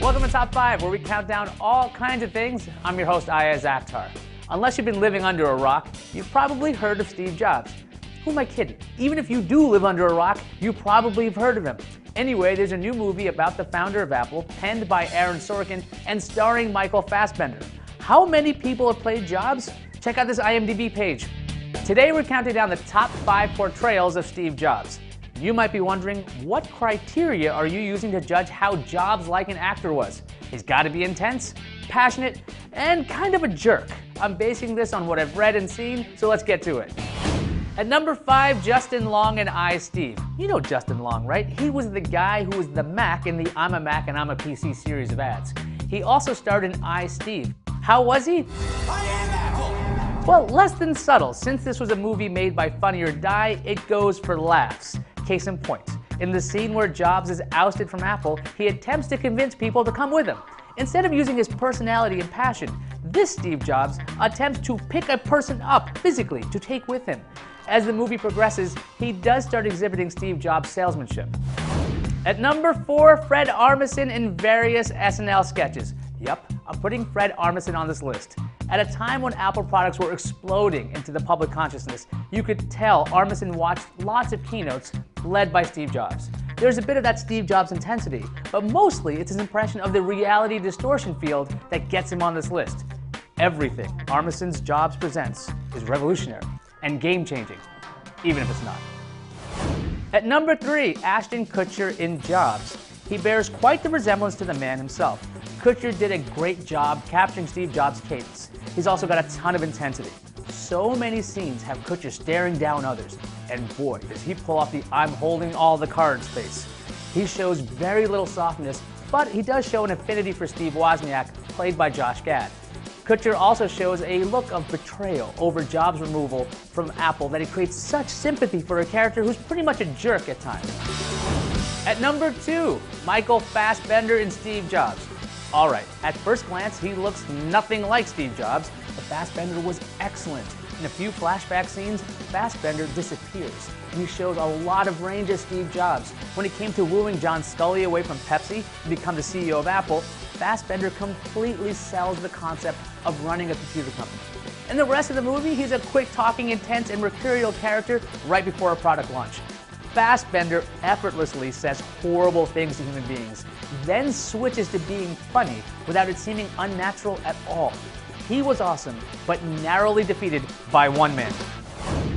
Welcome to Top 5, where we count down all kinds of things. I'm your host, Ayaz Akhtar. Unless you've been living under a rock, you've probably heard of Steve Jobs. Who am I kidding? Even if you do live under a rock, you probably have heard of him. Anyway, there's a new movie about the founder of Apple, penned by Aaron Sorkin and starring Michael Fassbender. How many people have played Jobs? Check out this IMDb page. Today we're counting down the top 5 portrayals of Steve Jobs. You might be wondering, what criteria are you using to judge how Jobs-like an actor was? He's got to be intense, passionate, and kind of a jerk. I'm basing this on what I've read and seen, so let's get to it. At number 5, Justin Long and I, Steve. You know Justin Long, right? He was the guy who was the Mac in the I'm a Mac and I'm a PC series of ads. He also starred in I, Steve. How was he? I am Apple! Well, less than subtle. Since this was a movie made by Funny or Die, it goes for laughs. Case in point, in the scene where Jobs is ousted from Apple, he attempts to convince people to come with him. Instead of using his personality and passion, this Steve Jobs attempts to pick a person up physically to take with him. As the movie progresses, he does start exhibiting Steve Jobs' salesmanship. At number 4, Fred Armisen in various SNL sketches. Yep, I'm putting Fred Armisen on this list. At a time when Apple products were exploding into the public consciousness, you could tell Armisen watched lots of keynotes led by Steve Jobs. There's a bit of that Steve Jobs intensity, but mostly it's his impression of the reality distortion field that gets him on this list. Everything Armisen's Jobs presents is revolutionary and game-changing, even if it's not. At number 3, Ashton Kutcher in Jobs. He bears quite the resemblance to the man himself. Kutcher did a great job capturing Steve Jobs' cadence. He's also got a ton of intensity. So many scenes have Kutcher staring down others, and boy, does he pull off the I'm holding all the cards face. He shows very little softness, but he does show an affinity for Steve Wozniak, played by Josh Gad. Kutcher also shows a look of betrayal over Jobs' removal from Apple that he creates such sympathy for a character who's pretty much a jerk at times. At number 2, Michael Fassbender in Steve Jobs. Alright, at first glance, he looks nothing like Steve Jobs, but Fassbender was excellent. In a few flashback scenes, Fassbender disappears, and he shows a lot of range as Steve Jobs. When it came to wooing John Sculley away from Pepsi to become the CEO of Apple, Fassbender completely sells the concept of running a computer company. In the rest of the movie, he's a quick-talking, intense, and mercurial character right before a product launch. Fassbender effortlessly says horrible things to human beings, then switches to being funny without it seeming unnatural at all. He was awesome, but narrowly defeated by one man.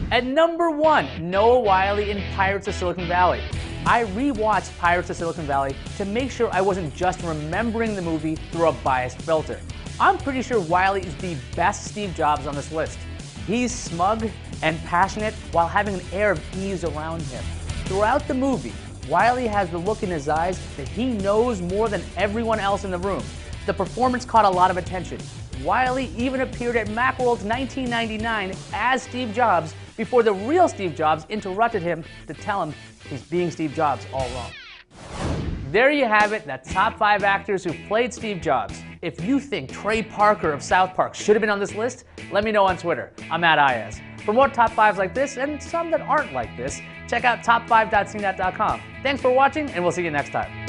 At number 1, Noah Wyle in Pirates of Silicon Valley. I rewatched Pirates of Silicon Valley to make sure I wasn't just remembering the movie through a biased filter. I'm pretty sure Wyle is the best Steve Jobs on this list. He's smug and passionate while having an air of ease around him. Throughout the movie, Wiley has the look in his eyes that he knows more than everyone else in the room. The performance caught a lot of attention. Wiley even appeared at Macworld's 1999 as Steve Jobs before the real Steve Jobs interrupted him to tell him he's being Steve Jobs all wrong. There you have it, the top 5 actors who played Steve Jobs. If you think Trey Parker of South Park should have been on this list, let me know on Twitter. I'm @Ayaz. For more top 5s like this, and some that aren't like this, check out top5.cnet.com. Thanks for watching, and we'll see you next time.